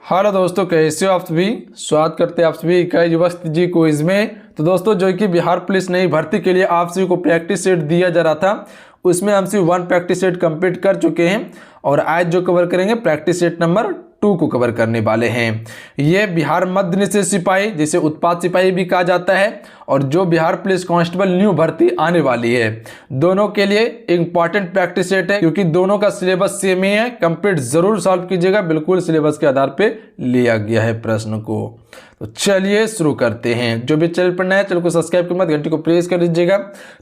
Hello दोस्तों, कैसे हो आप सभी। स्वागत करते हैं आप सभी का युवस्त जी क्विज में। तो दोस्तों, जो कि बिहार पुलिस नई भर्ती के लिए आप सभी को प्रैक्टिस सेट दिया जा रहा था, उसमें हम सभी 1 प्रैक्टिस सेट कंप्लीट कर चुके हैं और आज जो कवर करेंगे प्रैक्टिस सेट नंबर 2 को कवर करने वाले हैं। ये बिहार मध्य निषेध सिपाही, जिसे उत्पाद सिपाही भी कहा जाता है, और जो बिहार पुलिस कांस्टेबल न्यू भर्ती आने वाली है, दोनों के लिए इंपॉर्टेंट प्रैक्टिस सेट है, क्योंकि दोनों का सिलेबस सेम ही है। कंप्लीट जरूर सॉल्व कीजिएगा, बिल्कुल सिलेबस के आधार पे लिया गया है प्रश्न को। तो चलिए शुरू करते हैं। जो भी चैनल पर नया है, चैनल को सब्सक्राइब के बाद घंटी को प्रेस कर दीजिएगा,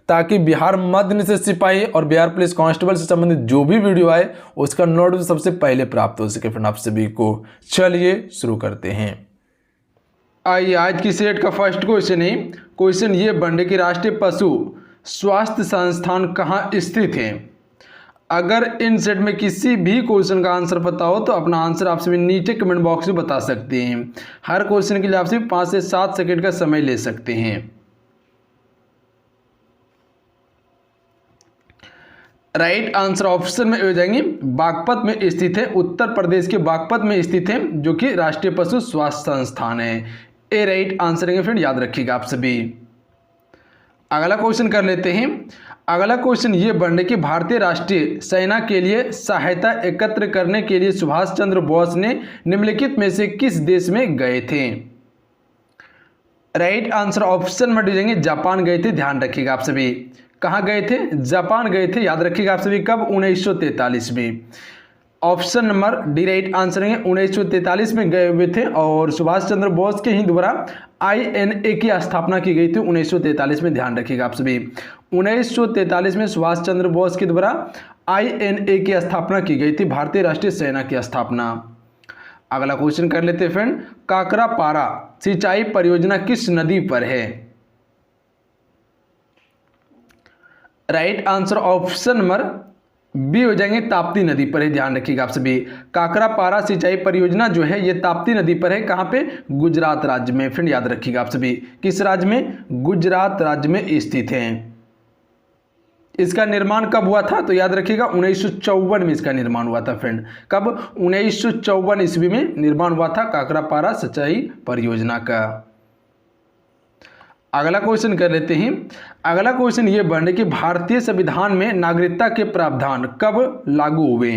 ताकि बिहार मध्य निषेध सिपाही और बिहार पुलिस कांस्टेबल से संबंधित जो भी वीडियो आए उसका नोटिफिकेशन सबसे पहले प्राप्त हो सके फ्रेंड आप सभी को। चलिए शुरू करते हैं। आइए आज की सेट का फर्स्ट क्वेश्चन ये बनने की राष्ट्रीय पशु स्वास्थ्य संस्थान कहाँ स्थित है। अगर इन सेट में किसी भी क्वेश्चन का आंसर पता हो तो अपना आंसर आप सभी नीचे कमेंट बॉक्स में बता सकते हैं। हर क्वेश्चन के लिए आप सभी 5 से 7 सेकंड का समय ले सकते हैं। राइट आंसर ऑप्शन में हो जाएंगे बागपत में स्थित है, उत्तर प्रदेश के बागपत में स्थित है, जो कि राष्ट्रीय पशु स्वास्थ्य संस्थान है। ए राइट आंसर है फ्रेंड, याद रखिएगा आप सभी। अगला क्वेश्चन कर लेते हैं। अगला क्वेश्चन ये बनने कि भारतीय राष्ट्रीय सेना के लिए सहायता एकत्र करने के लिए सुभाष चंद्र बोस ने निम्नलिखित में से किस देश में गए थे। राइट आंसर ऑप्शन में दीजिएंगे जापान गए थे। ध्यान रखिएगा आप सभी, कहाँ गए थे, जापान गए थे। याद रखिएगा आप सभी, कब, 1943 में। Option number D right answer है, 1943 में गए हुए थे और सुभाष चंद्र बोस के ही द्वारा INA की स्थापना की गई थी 1943 में। ध्यान रखिएगा आप सभी, 1943 में सुभाष चंद्र बोस के द्वारा INA की स्थापना की गई थी, भारतीय राष्ट्रीय सेना की स्थापना। अगला क्वेश्चन कर लेते हैं फ्रेंड। काकरापारा सिंचाई परियोजना किस नदी पर है। Right answer option number B हो जाएंगे ताप्ती नदी पर है। ध्यान रखिएगा आप सभी, काकरापारा सिंचाई परियोजना जो है ये ताप्ती नदी पर है। कहाँ पे, गुजरात राज्य में। फ्रेंड याद रखिएगा आप सभी, किस राज्य में, गुजरात राज्य में स्थित है। इसका निर्माण कब हुआ था, तो याद रखिएगा 1954 में इसका निर्माण हुआ था फ्रेंड। कब, 1954 ईस्वी में निर्माण हुआ था काकरापारा सिंचाई परियोजना का। अगला क्वेश्चन कर लेते हैं। अगला क्वेश्चन ये बन कि भारतीय संविधान में नागरिकता के प्रावधान कब लागू हुए।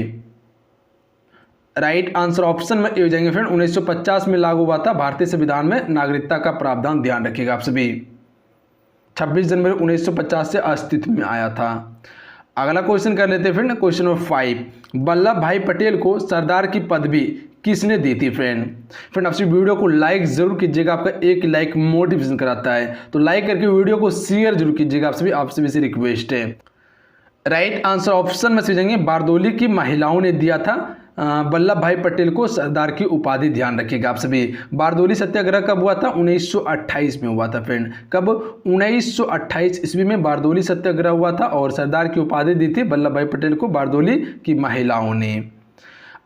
राइट आंसर ऑप्शन में हो जाएंगे फ्रेंड, 1950 में लागू हुआ था भारतीय संविधान में नागरिकता का प्रावधान। ध्यान रखिएगा आप सभी, 26 जनवरी 1950 से अस्तित्व में आया था। अगला क्वेश्चन कर लेते हैं फ्रेंड, क्वेश्चन नंबर 5। वल्लभ भाई पटेल को सरदार की पदवी किसने दी थी। फ्रेंड आपसे वीडियो को लाइक जरूर कीजिएगा, आपका एक लाइक मोटिवेशन कराता है, तो लाइक करके वीडियो को शेयर जरूर कीजिएगा। आप सभी से रिक्वेस्ट है। राइट आंसर ऑप्शन में से जाएंगे बारदोली की महिलाओं ने दिया था वल्लभ भाई पटेल को सरदार की उपाधि। ध्यान रखिएगा आप सभी। बारदोली सत्याग्रह कब हुआ था, 1928 में हुआ था फ्रेंड। कब, 1928 ईस्वी में बारदोली सत्याग्रह हुआ था और सरदार की उपाधि दी थी वल्लभ भाई पटेल को बारदोली की महिलाओं ने।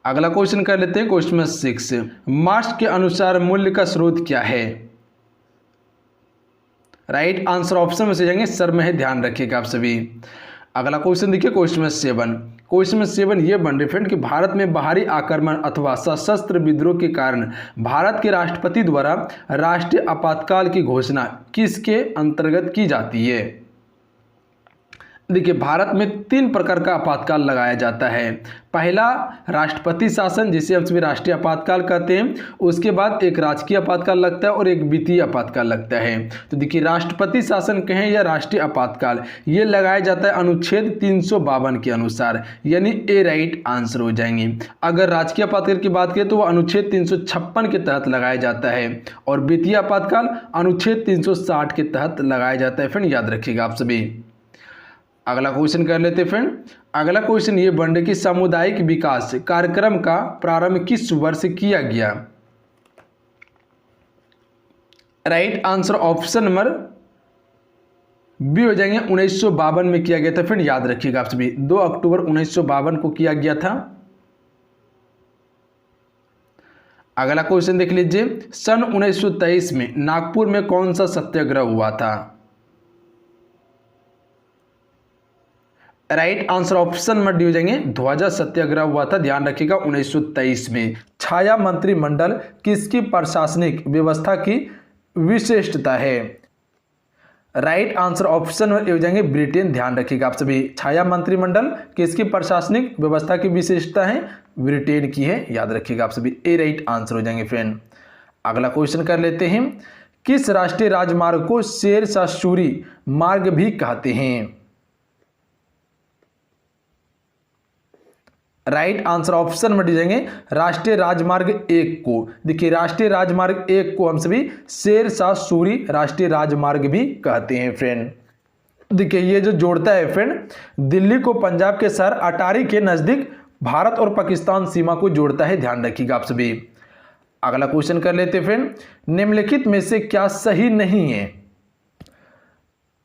अगला क्वेश्चन कर लेते हैं, क्वेश्चन नंबर 6। मार्क्स के अनुसार मूल्य का स्रोत क्या है। राइट आंसर ऑप्शन में से जाएंगे सर्म है। ध्यान रखिएगा आप सभी। अगला क्वेश्चन देखिए, क्वेश्चन नंबर 7। क्वेश्चन नंबर 7 ये बन रही फ्रेंड कि भारत में बाहरी आक्रमण अथवा सशस्त्र विद्रोह के कारण भारत के राष्ट्रपति द्वारा राष्ट्रीय आपातकाल की घोषणा किसके अंतर्गत की जाती है। देखिए, भारत में 3 प्रकार का आपातकाल लगाया जाता है। पहला राष्ट्रपति शासन, जिसे हम सभी राष्ट्रीय आपातकाल कहते हैं। उसके बाद एक राजकीय आपातकाल लगता है और एक वित्तीय आपातकाल लगता है। तो देखिए, राष्ट्रपति शासन कहें या राष्ट्रीय आपातकाल, ये लगाया जाता है अनुच्छेद 352 के अनुसार, यानी ए राइट आंसर हो जाएंगे। अगर राजकीय आपातकाल की बात करें तो वह अनुच्छेद 356 के तहत लगाया जाता है और वित्तीय आपातकाल अनुच्छेद 360 के तहत लगाया जाता है। फ्रेंड याद रखिएगा आप सभी। अगला क्वेश्चन कर लेते फ्रेंड। अगला क्वेश्चन ये बन रहा कि सामुदायिक विकास कार्यक्रम का प्रारंभ किस वर्ष किया गया। Right answer option number B हो जाएंगे, 1952 में किया गया था। फ्रेंड याद रखिएगा आप सभी, 2 अक्टूबर 1952 को किया गया था। अगला क्वेश्चन देख लीजिए, सन 1923 में नागपुर में कौन सा सत्याग्रह हुआ था। Right answer option number D हो जाएंगे ध्वजा सत्याग्रह हुआ था, ध्यान रखिएगा 1923 में। छाया मंत्रिमंडल किसकी प्रशासनिक व्यवस्था की विशिष्टता है? राइट आंसर ऑप्शन नंबर हो जाएंगे ब्रिटेन, ध्यान रखिएगा आप सभी। छाया मंत्रिमंडल किसकी प्रशासनिक व्यवस्था की विशेषता है? ब्रिटेन की है, याद रखिएगा आप सभी। ए राइट आंसर हो जाएंगे फ्रेंड। अगला क्वेश्चन कर लेते हैं, किस राष्ट्रीय राजमार्ग को शेरशाह सूरी मार्ग भी कहते हैं? राइट आंसर ऑप्शन में दीजिएंगे राष्ट्रीय राजमार्ग 1 को। देखिए राष्ट्रीय राजमार्ग 1 को हम सभी शेरशाह सूरी राष्ट्रीय राजमार्ग भी कहते हैं फ्रेंड। देखिए ये जो जोड़ता है फ्रेंड दिल्ली को पंजाब के शहर अटारी के नजदीक भारत और पाकिस्तान सीमा को जोड़ता है, ध्यान रखिएगा आप सभी। अगला क्वेश्चन कर लेते हैं फ्रेंड, निम्नलिखित में से क्या सही नहीं है?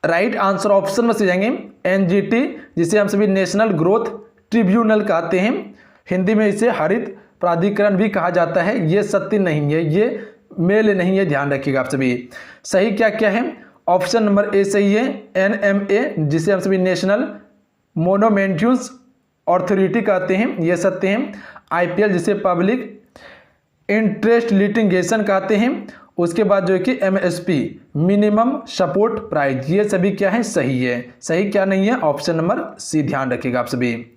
राइट आंसर ऑप्शन में से जाएंगे एनजीटी, जिसे हम सभी नेशनल ग्रोथ ट्रिब्यूनल कहते हैं, हिंदी में इसे हरित प्राधिकरण भी कहा जाता है, ये सत्य नहीं है, ये मेल नहीं है, ध्यान रखिएगा आप सभी। सही क्या क्या है? ऑप्शन नंबर ए सही है एनएमए, जिसे हम सभी नेशनल मोनोमेंट्स अथॉरिटी कहते हैं, ये सत्य है। आईपीएल जिसे पब्लिक इंटरेस्ट लिटिगेशन कहते हैं, उसके बाद जो है कि एमएसपी मिनिमम सपोर्ट प्राइस, ये सभी क्या है? सही है। सही क्या नहीं है? ऑप्शन नंबर सी, ध्यान रखिएगा आप सभी।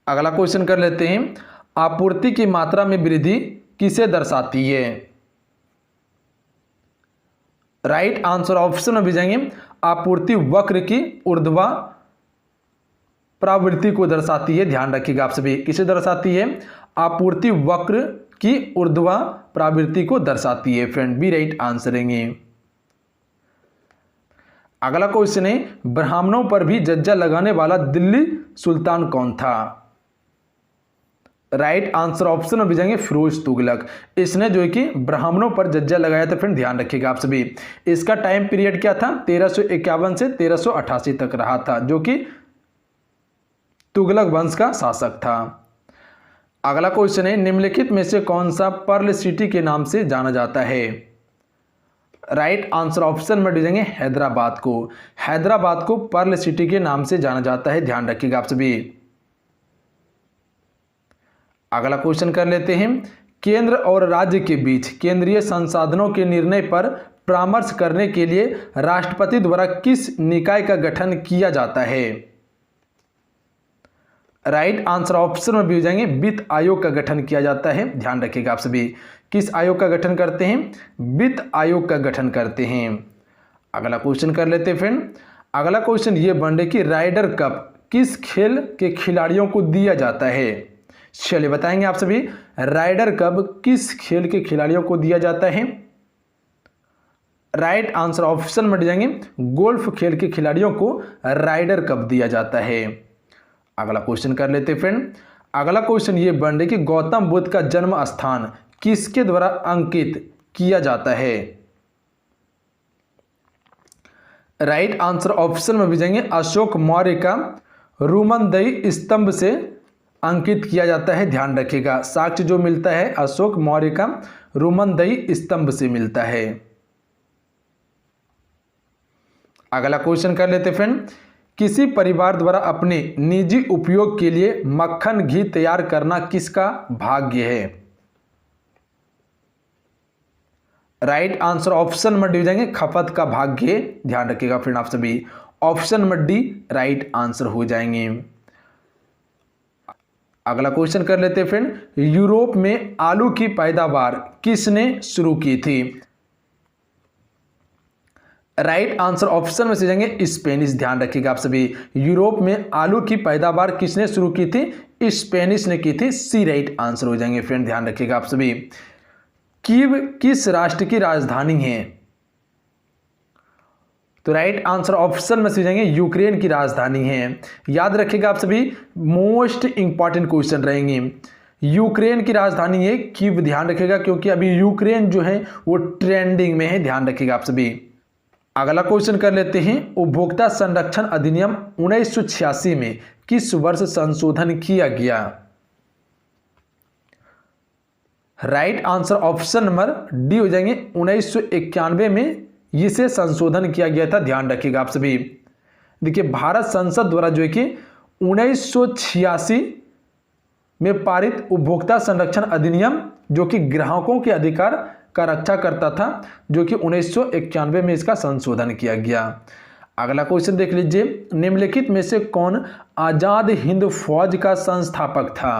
अगला क्वेश्चन कर लेते हैं, आपूर्ति की मात्रा में वृद्धि किसे दर्शाती है? राइट आंसर ऑप्शन में भी जाएंगे आपूर्ति वक्र की ऊर्ध्वा प्रवृत्ति को दर्शाती है, ध्यान रखिएगा आप सभी। किसे दर्शाती है? आपूर्ति वक्र की ऊर्ध्वा प्रवृत्ति को दर्शाती है फ्रेंड, बी राइट आंसर है। अगला क्वेश्चन है, ब्राह्मणों पर भी जज्जा लगाने वाला दिल्ली सुल्तान कौन था? राइट आंसर ऑप्शन में भी जाएंगे फिरोज तुगलक। इसने जो है कि ब्राह्मणों पर जज्जा लगाया था फ्रेंड, ध्यान रखिएगा आप सभी। इसका टाइम पीरियड क्या था? 1351 से 1388 तक रहा था, जो कि तुगलक वंश का शासक था। अगला क्वेश्चन है, निम्नलिखित में से कौन सा पर्ल सिटी के नाम से जाना जाता है? राइट आंसर ऑप्शन में दीजिएंगे हैदराबाद को। हैदराबाद को पर्ल सिटी के नाम से जाना जाता है, ध्यान रखिएगा आप सभी। अगला क्वेश्चन कर लेते हैं, केंद्र और राज्य के बीच केंद्रीय संसाधनों के निर्णय पर परामर्श करने के लिए राष्ट्रपति द्वारा किस निकाय का गठन किया जाता है? राइट आंसर ऑप्शन में भी हो जाएंगे वित्त आयोग का गठन किया जाता है, ध्यान रखिएगा आप सभी। किस आयोग का गठन करते हैं? वित्त आयोग का गठन करते हैं। अगला क्वेश्चन कर लेते हैं फ्रेंड। अगला क्वेश्चन ये बन रहा है कि राइडर कप किस खेल के खिलाड़ियों को दिया जाता है? चलिए बताएंगे आप सभी, राइडर कप किस खेल के खिलाड़ियों को दिया जाता है? राइट आंसर ऑप्शन में जाएंगे गोल्फ खेल के खिलाड़ियों को राइडर कप दिया जाता है। अगला क्वेश्चन कर लेते हैं फ्रेंड। अगला क्वेश्चन ये बन रहा है कि गौतम बुद्ध का जन्म स्थान किसके द्वारा अंकित किया जाता है? राइट आंसर ऑप्शन में भी जाएंगे अशोक मौर्य का रुमनदई स्तंभ से अंकित किया जाता है, ध्यान रखिएगा। साक्ष्य जो मिलता है अशोक मौर्य का रुमनदई स्तंभ से मिलता है। अगला क्वेश्चन कर लेते फ्रेंड, किसी परिवार द्वारा अपने निजी उपयोग के लिए मक्खन घी तैयार करना किसका भाग्य है? राइट आंसर ऑप्शन में डी हो जाएंगे खपत का भाग्य, ध्यान रखिएगा फ्रेंड आप सभी। ऑप्शन में डी राइट आंसर हो जाएंगे। अगला क्वेश्चन कर लेते हैं फ्रेंड, यूरोप में आलू की पैदावार किसने शुरू की थी? राइट आंसर ऑप्शन में से जाएंगे स्पेनिश, ध्यान रखिएगा आप सभी। यूरोप में आलू की पैदावार किसने शुरू की थी? स्पेनिश ने की थी, सी राइट आंसर हो जाएंगे फ्रेंड, ध्यान रखिएगा आप सभी। कीव किस राष्ट्र की राजधानी है? तो राइट आंसर ऑप्शन में से जाएंगे यूक्रेन की राजधानी है। याद रखिएगा आप सभी, मोस्ट इंपॉर्टेंट क्वेश्चन रहेंगे। यूक्रेन की राजधानी है कीव, ध्यान रखिएगा, क्योंकि अभी यूक्रेन जो है वो ट्रेंडिंग में है, ध्यान रखिएगा आप सभी। अगला क्वेश्चन कर लेते हैं, उपभोक्ता संरक्षण अधिनियम 1986 में किस वर्ष संशोधन किया गया? Right answer option number D हो जाएंगे 1991 में इसे संशोधन किया गया था, ध्यान रखिएगा आप सभी। देखिए भारत संसद द्वारा जो है कि 1986 में पारित उपभोक्ता संरक्षण अधिनियम जो कि ग्राहकों के अधिकार का रक्षा करता था, जो कि 1991 में इसका संशोधन किया गया। अगला क्वेश्चन देख लीजिए, निम्नलिखित में से कौन आजाद हिंद फौज का संस्थापक था?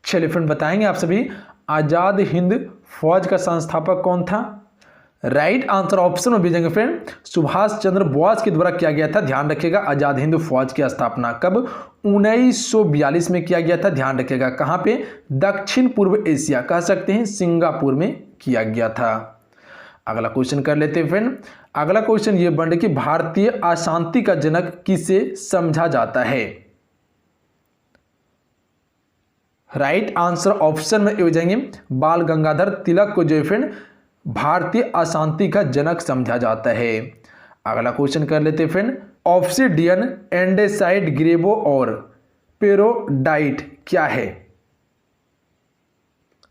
चलिए फ्रेंड बताएंगे आप सभी, आजाद हिंद फौज का संस्थापक कौन था? राइट आंसर ऑप्शन में भेजेंगे फ्रेंड, सुभाष चंद्र बोस के द्वारा किया गया था। ध्यान रखिएगा, आजाद हिंद फौज की स्थापना कब? 1942 में किया गया था। ध्यान रखिएगा, कहां पे? दक्षिण पूर्व एशिया, कह सकते हैं सिंगापुर में किया गया था। अगला क्वेश्चन कर लेते हैं फ्रेंड। अगला क्वेश्चन ये बन रहा कि भारतीय अशांति का जनक किसे समझा जाता है? राइट आंसर ऑप्शन में हो जाएंगे, बाल गंगाधर तिलक को जो है फ्रेंड भारतीय अशांति का जनक समझा जाता है। अगला क्वेश्चन कर लेते हैं फ्रेंड, ऑब्सिडियन, एंडेसाइट, ग्रेबो और पेरोडाइट क्या है?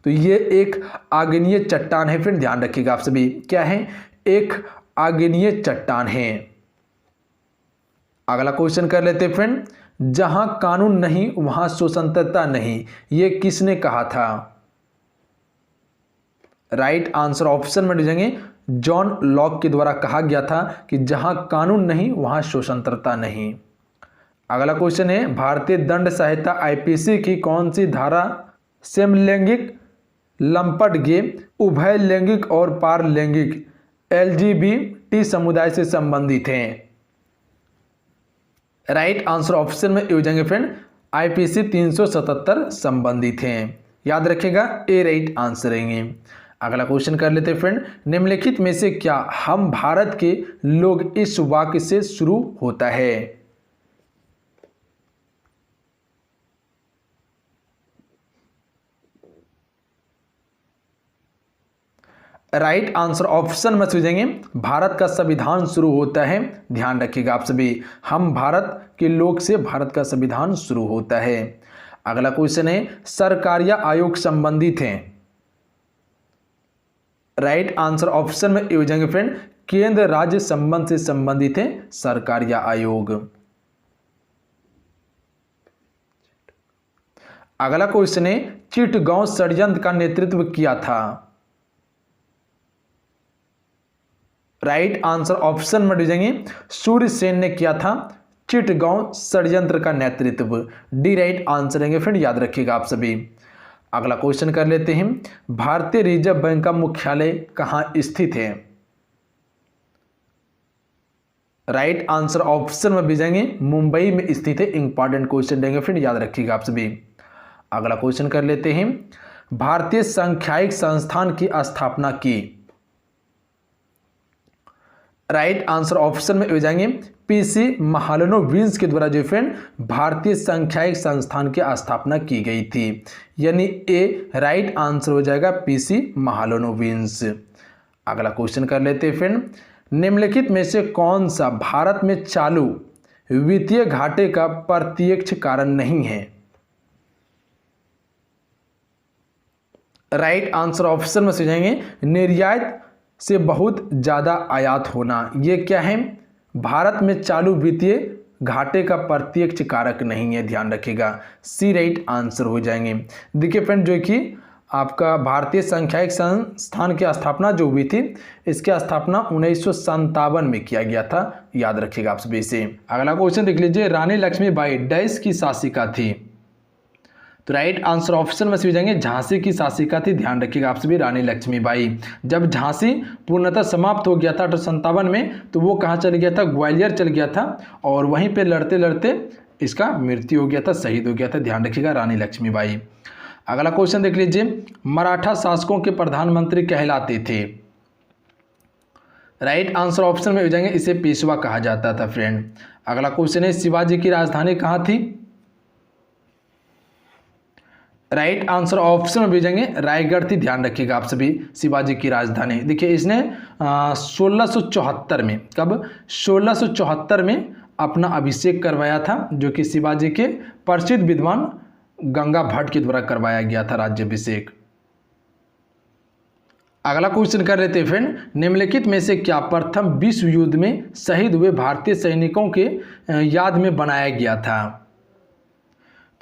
तो ये एक आग्नेय चट्टान है फ्रेंड, ध्यान रखिएगा आप सभी, क्या है? एक आग्नेय चट्टान है। अगला क्वेश्चन कर लेते हैं फ्रेंड, जहां कानून नहीं वहां स्वतंत्रता नहीं, ये किसने कहा था? राइट आंसर ऑप्शन में जाएंगे, जॉन लॉक के द्वारा कहा गया था कि जहां कानून नहीं वहां स्वतंत्रता नहीं। अगला क्वेश्चन है, भारतीय दंड संहिता आईपीसी की कौन सी धारा समलैंगिक, लंपट, उभय लैंगिक और पारलैंगिक एलजीबीटी समुदाय से संबंधित हैं? राइट आंसर ऑप्शन में हो जाएंगे फ्रेंड, आईपीसी 377 संबंधित हैं। याद रखिएगा, ए राइट आंसर रहेंगे। अगला क्वेश्चन कर लेते हैं फ्रेंड, निम्नलिखित में से क्या हम भारत के लोग इस वाक्य से शुरू होता है? राइट आंसर ऑप्शन में सूझेंगे, भारत का संविधान शुरू होता है। ध्यान रखिएगा आप सभी, हम भारत के लोग से भारत का संविधान शुरू होता है। अगला क्वेश्चन है, सरकारिया आयोग संबंधित हैं? राइट आंसर ऑप्शन में हो जाएंगे फ्रेंड, केंद्र राज्य संबंध से संबंधित है सरकारिया आयोग। अगला क्वेश्चन है, चिटगांव षड्यंत्र का नेतृत्व किया था? राइट आंसर ऑप्शन में हो जाएंगे, सूर्यसेन ने किया था चिटगांव षड्यंत्र का नेतृत्व। डी राइट आंसर रहेंगे फ्रेंड, याद रखिएगा आप सभी। अगला क्वेश्चन कर लेते हैं, भारतीय रिजर्व बैंक का मुख्यालय कहां स्थित है? राइट आंसर ऑप्शन में भेजेंगे, मुंबई में स्थित है। इंपॉर्टेंट क्वेश्चन देंगे फ्रेंड, याद रखिएगा आप सभी। अगला क्वेश्चन कर लेते हैं, भारतीय सांख्यिकी संस्थान की स्थापना की? राइट आंसर ऑप्शन में हो जाएंगे, पीसी महालनोबिस के द्वारा जो फ्रेंड भारतीय सांख्यिकी संस्थान की स्थापना की गई थी, यानी ए राइट आंसर हो जाएगा, पीसी महालनोबिस। अगला क्वेश्चन कर लेते हैं फ्रेंड, निम्नलिखित में से कौन सा भारत में चालू वित्तीय घाटे का प्रत्यक्ष कारण नहीं है? राइट आंसर ऑप्शन में से जाएंगे, निर्यात से बहुत ज्यादा आयात होना। ये क्या है? भारत में चालू वित्तीय घाटे का प्रत्यक्ष कारक नहीं है, ध्यान रखिएगा। सी राइट आंसर हो जाएंगे। देखिए फ्रेंड, जो कि आपका भारतीय सांख्यिकी संस्थान की स्थापना जो हुई थी, इसकी स्थापना 1957 में किया गया था, याद रखिएगा आप सभी से। अगला क्वेश्चन देख लीजिए, रानी लक्ष्मीबाई डैश की शासिका थी? तो राइट आंसर ऑप्शन में से हो जाएंगे, झांसी की शासिका थी। ध्यान रखिएगा आप सभी, रानी लक्ष्मीबाई। जब झांसी पूर्णतः समाप्त हो गया था 1857 में, तो वो कहाँ चल गया था? ग्वालियर चल गया था, और वहीं पे लड़ते लड़ते इसका मृत्यु हो गया था, शहीद हो गया था। ध्यान रखिएगा, रानी लक्ष्मीबाई। अगला क्वेश्चन देख लीजिए, मराठा शासकों के प्रधानमंत्री कहलाते थे? राइट आंसर ऑप्शन में हो जाएंगे, इसे पेशवा कहा जाता था फ्रेंड। अगला क्वेश्चन है, शिवाजी की राजधानी कहाँ थी? राइट आंसर ऑप्शन में भेजेंगे, रायगढ़ थी। ध्यान रखिएगा आप सभी, शिवाजी की राजधानी। देखिए इसने 1674 में, कब? 1674 में अपना अभिषेक करवाया था, जो कि शिवाजी के प्रसिद्ध विद्वान गंगा भट्ट के द्वारा करवाया गया था राज्याभिषेक। अगला क्वेश्चन कर लेते हैं फ्रेंड, निम्नलिखित में से क्या प्रथम विश्व युद्ध में शहीद हुए भारतीय सैनिकों के याद में बनाया गया था?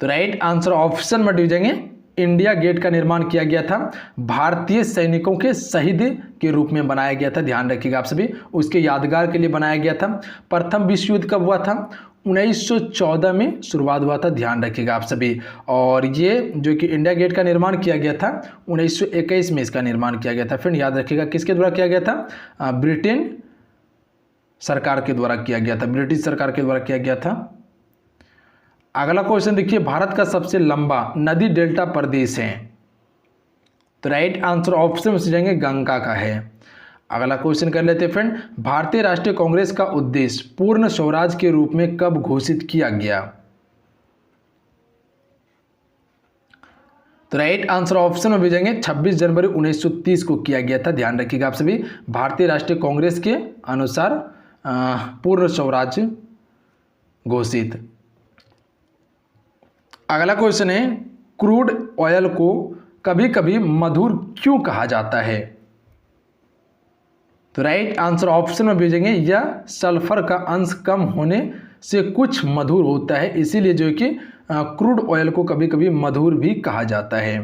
तो राइट आंसर ऑप्शन में डी जाएंगे, इंडिया गेट का निर्माण किया गया था। भारतीय सैनिकों के शहीद के रूप में बनाया गया था, ध्यान रखिएगा आप सभी, उसके यादगार के लिए बनाया गया था। प्रथम विश्व युद्ध कब हुआ था? 1914 में शुरुआत हुआ था, ध्यान रखिएगा आप सभी। और ये जो कि इंडिया गेट का निर्माण किया गया था 1921 में इसका निर्माण किया गया था। फ्रेंड याद रखिएगा किसके द्वारा किया गया था? ब्रिटेन सरकार के द्वारा किया गया था, ब्रिटिश सरकार के द्वारा किया गया था। अगला क्वेश्चन देखिए, भारत का सबसे लंबा नदी डेल्टा प्रदेश है? तो राइट आंसर ऑप्शन में से जाएंगे गंगा का है। अगला क्वेश्चन कर लेते हैं फ्रेंड, भारतीय राष्ट्रीय कांग्रेस का उद्देश्य पूर्ण स्वराज के रूप में कब घोषित किया गया? तो राइट आंसर ऑप्शन में भेजेंगे 26 जनवरी 1930 को किया गया था, ध्यान रखिएगा आप सभी। भारतीय राष्ट्रीय कांग्रेस के अनुसार पूर्ण स्वराज घोषित। अगला क्वेश्चन है, क्रूड ऑयल को कभी कभी मधुर क्यों कहा जाता है? तो राइट आंसर ऑप्शन में भेजेंगे, यह सल्फर का अंश कम होने से कुछ मधुर होता है, इसीलिए जो है कि क्रूड ऑयल को कभी कभी मधुर भी कहा जाता है।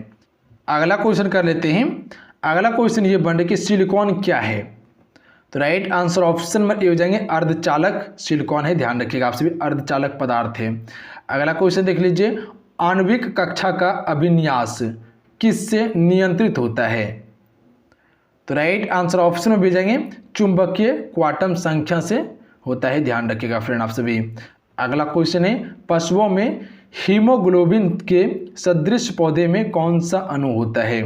अगला क्वेश्चन कर लेते हैं। अगला क्वेश्चन ये बन रहा है कि सिलिकॉन क्या है? तो राइट आंसर ऑप्शन में ये हो जाएंगे अर्धचालक सिलिकॉन है, ध्यान रखिएगा आप सभी, अर्धचालक पदार्थ है। अगला क्वेश्चन देख लीजिए, आणविक कक्षा का अभिन्यास किससे नियंत्रित होता है? तो राइट आंसर ऑप्शन में भेजेंगे चुंबकीय क्वांटम संख्या से होता है, ध्यान रखिएगा फ्रेंड आप सभी। अगला क्वेश्चन है, पशुओं में हीमोग्लोबिन के सदृश पौधे में कौन सा अणु होता है?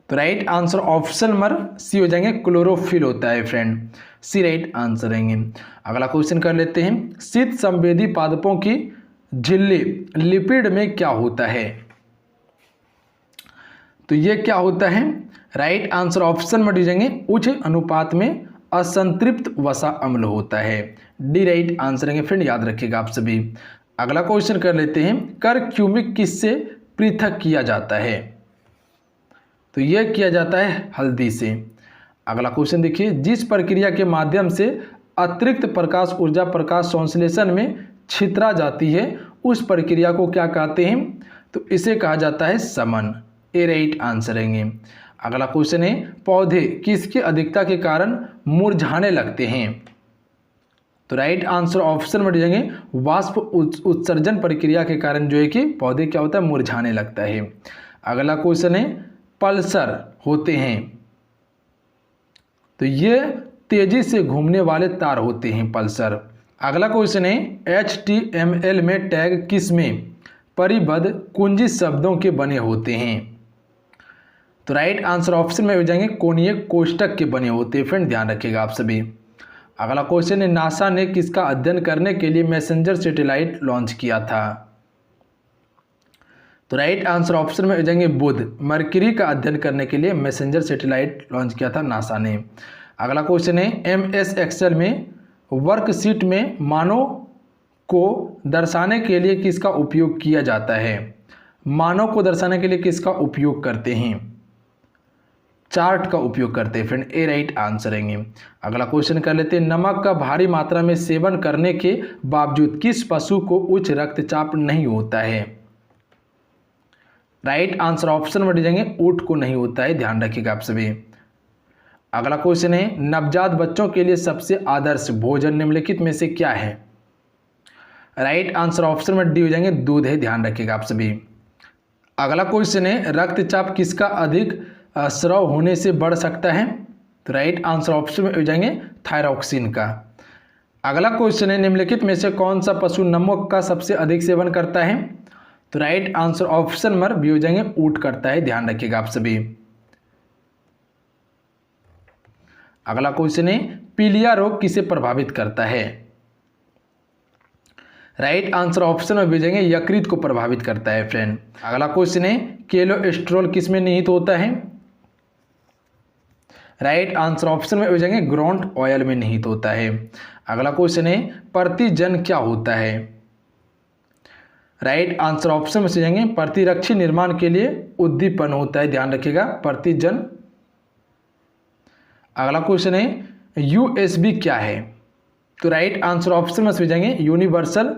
तो right answer option number C हो जाएंगे क्लोरोफिल होता है फ्रेंड, सी राइट आंसर रहेंगे। अगला क्वेश्चन कर लेते हैं, शीत संवेदी पादपों की झिल्ली लिपिड में क्या होता है? तो ये क्या होता है? राइट आंसर ऑप्शन में डी जाएंगे उच्च अनुपात में असंतृप्त वसा अम्ल होता है, डी राइट आंसर रहेंगे फ्रेंड, याद रखिएगा आप सभी। अगला क्वेश्चन कर लेते हैं, करक्यूमिक किससे पृथक किया जाता है? तो यह किया जाता है हल्दी से। अगला क्वेश्चन देखिए, जिस प्रक्रिया के माध्यम से अतिरिक्त प्रकाश ऊर्जा प्रकाश संश्लेषण में छितरा जाती है उस प्रक्रिया को क्या कहते हैं? तो इसे कहा जाता है समन, ए राइट आंसर रहेंगे। अगला क्वेश्चन है, पौधे किसकी अधिकता के कारण मुरझाने लगते हैं? तो राइट आंसर ऑप्शन में जाएंगे वाष्प उत्सर्जन प्रक्रिया के कारण जो है कि पौधे क्या होता है, मुरझाने लगता है। अगला क्वेश्चन है, पल्सर होते हैं, तो ये तेजी से घूमने वाले तार होते हैं पल्सर। अगला क्वेश्चन है, HTML में टैग किस में परिबद्ध कुंजी शब्दों के बने होते हैं? तो राइट आंसर ऑप्शन में हो जाएंगे कोणीय कोष्ठक के बने होते हैं फ्रेंड, ध्यान रखिएगा आप सभी। अगला क्वेश्चन है, नासा ने किसका अध्ययन करने के लिए मैसेंजर सैटेलाइट लॉन्च किया था? तो राइट आंसर ऑप्शन में हो जाएंगे बुध, मरकरी का अध्ययन करने के लिए मैसेंजर सैटेलाइट लॉन्च किया था नासा ने। अगला क्वेश्चन है, MS एक्सेल में वर्कशीट में मानों को दर्शाने के लिए किसका उपयोग किया जाता है? मानों को दर्शाने के लिए किसका उपयोग करते हैं? चार्ट का उपयोग करते हैं फ्रेंड, ए राइट आंसर रहेंगे। अगला क्वेश्चन कर लेते हैं, नमक का भारी मात्रा में सेवन करने के बावजूद किस पशु को उच्च रक्तचाप नहीं होता है? राइट आंसर ऑप्शन में जाएंगे ऊंट को नहीं होता है, ध्यान रखिएगा आप सभी। अगला क्वेश्चन है, नवजात बच्चों के लिए सबसे आदर्श भोजन निम्नलिखित में से क्या है? राइट आंसर ऑप्शन में डी हो जाएंगे दूध है, ध्यान रखिएगा आप सभी। अगला क्वेश्चन है, रक्तचाप किसका अधिक स्राव होने से बढ़ सकता है? तो राइट आंसर ऑप्शन में हो जाएंगे थायरॉक्सिन का। अगला क्वेश्चन है, निम्नलिखित में से कौन सा पशु नमक का सबसे अधिक सेवन करता है? तो right answer option number B हो जाएंगे ऊंट करता है, ध्यान रखिएगा आप सभी। अगला क्वेश्चन है, पीलिया रोग किसे प्रभावित करता है? राइट आंसर ऑप्शन में भेजेंगे यकृत को प्रभावित करता है फ्रेंड। अगला क्वेश्चन है, कोलेस्ट्रॉल किस में निहित होता है? राइट आंसर ऑप्शन में हो जाएंगे ग्राउंड ऑयल में निहित होता है। अगला क्वेश्चन है, प्रतिजन क्या होता है? राइट आंसर ऑप्शन में से जाएंगे प्रतिरक्षी निर्माण के लिए उद्दीपन होता है, ध्यान रखिएगा प्रतिजन। अगला क्वेश्चन है यूएसबी क्या है, तो राइट आंसर ऑप्शन में से जाएंगे यूनिवर्सल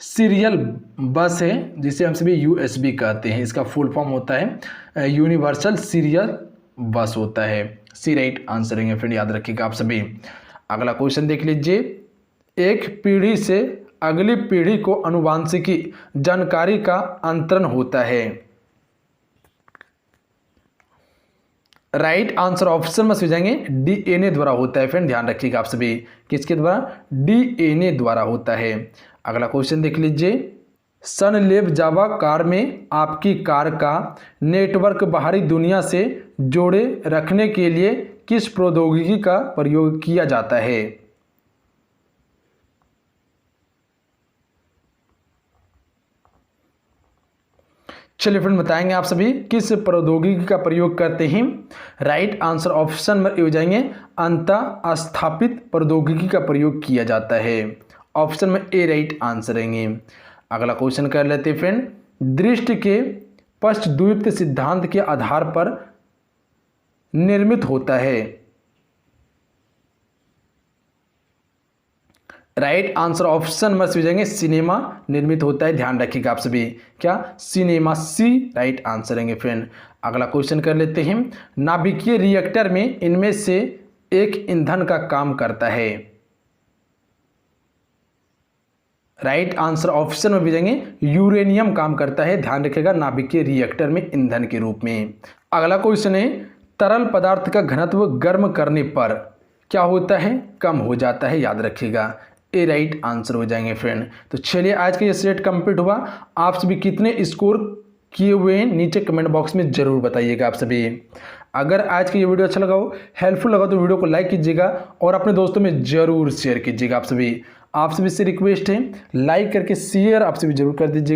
सीरियल बस है, जिसे हम सभी यूएसबी कहते हैं। इसका फुल फॉर्म होता है यूनिवर्सल सीरियल बस होता है। सी राइट आंसर है फ्रेंड, याद रखिएगा आप सभी। अगला क्वेश्चन देख लीजिए, एक पीढ़ी से अगली पीढ़ी को आनुवांशिकी जानकारी का अंतरण होता है। राइट आंसर ऑप्शन में से जाएंगे डीएनए द्वारा होता है फ्रेंड, ध्यान रखिएगा आप सभी। किसके द्वारा? डीएनए द्वारा होता है। अगला क्वेश्चन देख लीजिए, सनलेब जावा कार में आपकी कार का नेटवर्क बाहरी दुनिया से जोड़े रखने के लिए किस प्रौद्योगिकी का प्रयोग किया जाता है? चलिए फ्रेंड बताएंगे आप सभी किस प्रौद्योगिकी का प्रयोग करते हैं। राइट आंसर ऑप्शन में हो जाएंगे अंतः स्थापित प्रौद्योगिकी का प्रयोग किया जाता है। ऑप्शन में ए राइट आंसर रहेंगे। अगला क्वेश्चन कर लेते हैं फ्रेंड, दृष्टि के पश्चद्वैत सिद्धांत के आधार पर निर्मित होता है। राइट आंसर ऑप्शन में से जाएंगे सिनेमा निर्मित होता है, ध्यान रखिएगा आप सभी। क्या? सिनेमा, सी राइट आंसर रहेंगे फ्रेंड। अगला क्वेश्चन कर लेते हैं, नाभिकीय रिएक्टर में इनमें से एक ईंधन का काम करता है। राइट आंसर ऑप्शन में भी जाएंगे यूरेनियम काम करता है, ध्यान रखिएगा नाभिकीय रिएक्टर में ईंधन के रूप में। अगला क्वेश्चन है, तरल पदार्थ का घनत्व गर्म करने पर क्या होता है? कम हो जाता है, याद रखिएगा। ए राइट आंसर हो जाएंगे फ्रेंड। तो चलिए आज का ये सेट कंप्लीट हुआ। आप सभी कितने स्कोर किए हुए हैं नीचे कमेंट बॉक्स में जरूर बताइएगा आप सभी। अगर आज का ये वीडियो अच्छा लगा हो, हेल्पफुल लगा तो वीडियो को लाइक कीजिएगा और अपने दोस्तों में जरूर शेयर कीजिएगा आप सभी। आप सभी से रिक्वेस्ट है लाइक करके शेयर आप सभी जरूर कर दीजिएगा।